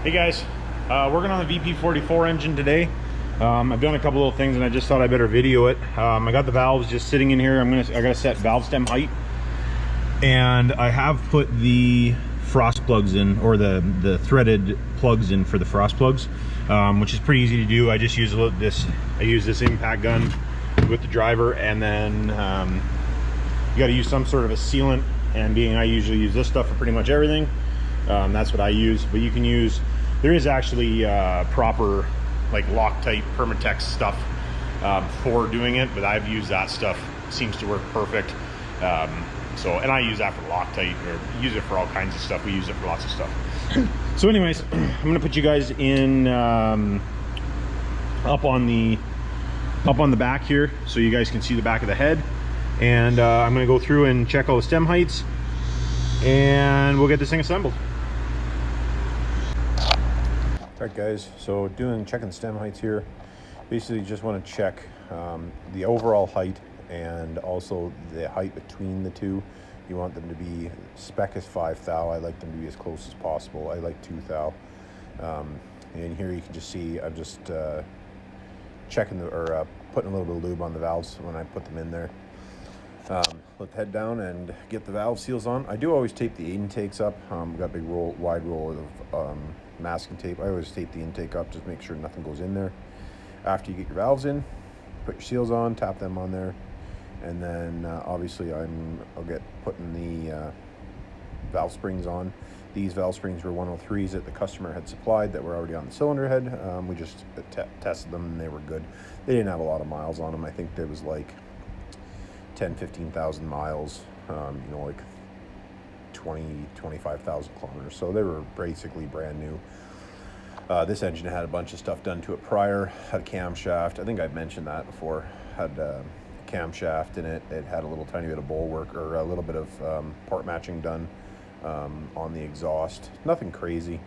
Hey guys, working on the Vp44 engine today. I've done a couple little things and I just thought I better video it. I got the valves just sitting in here. I gotta set valve stem height, and I have put the frost plugs in, or the threaded plugs in for the frost plugs, which is pretty easy to do. I just use I use this impact gun with the driver, and then you got to use some sort of a sealant. And being I usually use this stuff for pretty much everything, that's what I use. But you can use, there is actually proper like Loctite Permatex stuff for doing it, but I've used that stuff. It seems to work perfect. And I use that for Loctite, or use it for all kinds of stuff. We use it for lots of stuff. So anyways, I'm gonna put you guys in up on the back here so you guys can see the back of the head. And I'm gonna go through and check all the stem heights, and we'll get this thing assembled. All right guys, so checking the stem heights here. Basically just want to check the overall height and also the height between the two. You want them to be, spec is 5 thou. I like them to be as close as possible. I like 2 thou. And here you can just see I'm just checking putting a little bit of lube on the valves when I put them in there. Let the head down and get the valve seals on. I do always tape the intakes up. Got a big wide roll of masking tape. I always tape the intake up, just make sure nothing goes in there. After you get your valves in, put your seals on, tap them on there, and then obviously I'll get putting the valve springs on. These valve springs were 103s that the customer had supplied that were already on the cylinder head. We just tested them and they were good. They didn't have a lot of miles on them. I think there was like 10,000-15,000 miles, you know, like 25,000 kilometers. So they were basically brand new. This engine had a bunch of stuff done to it prior. Had a camshaft. I think I've mentioned that before. Had a camshaft in it. It had a little tiny bit of bowl work, or a little bit of part matching done on the exhaust. Nothing crazy,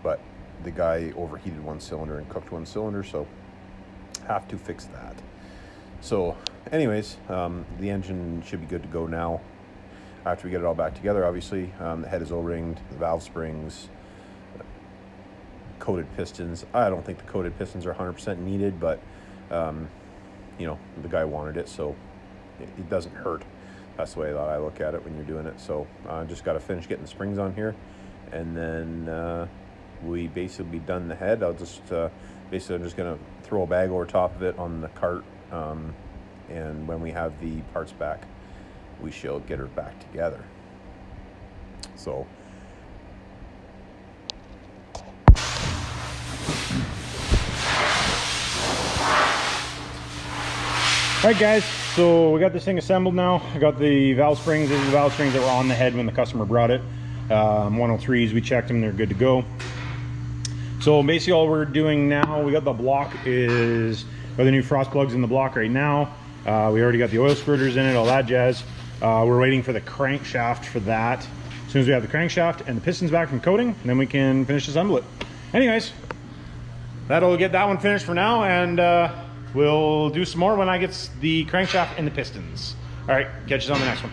but the guy overheated one cylinder and cooked one cylinder, so have to fix that. So anyways, the engine should be good to go now. After we get it all back together, obviously, the head is O-ringed, the valve springs, coated pistons. I don't think the coated pistons are 100% needed, but you know, the guy wanted it, so it doesn't hurt. That's the way that I look at it when you're doing it. So I just got to finish getting the springs on here, and then we basically be done the head. I'll just basically I'm just gonna throw a bag over top of it on the cart, and when we have the parts back, we shall get her back together. So all right guys, so we got this thing assembled now. I got the valve springs. These are the valve springs that were on the head when the customer brought it. 103s, we checked them, they're good to go. So basically all we're doing now, we got the block is, got the new frost plugs in the block right now. We already got the oil squirters in it, all that jazz. We're waiting for the crankshaft for that. As soon as we have the crankshaft and the pistons back from coating, then we can finish assemble it. Anyways, that'll get that one finished for now, and we'll do some more when I get the crankshaft and the pistons. All right, catch you on the next one.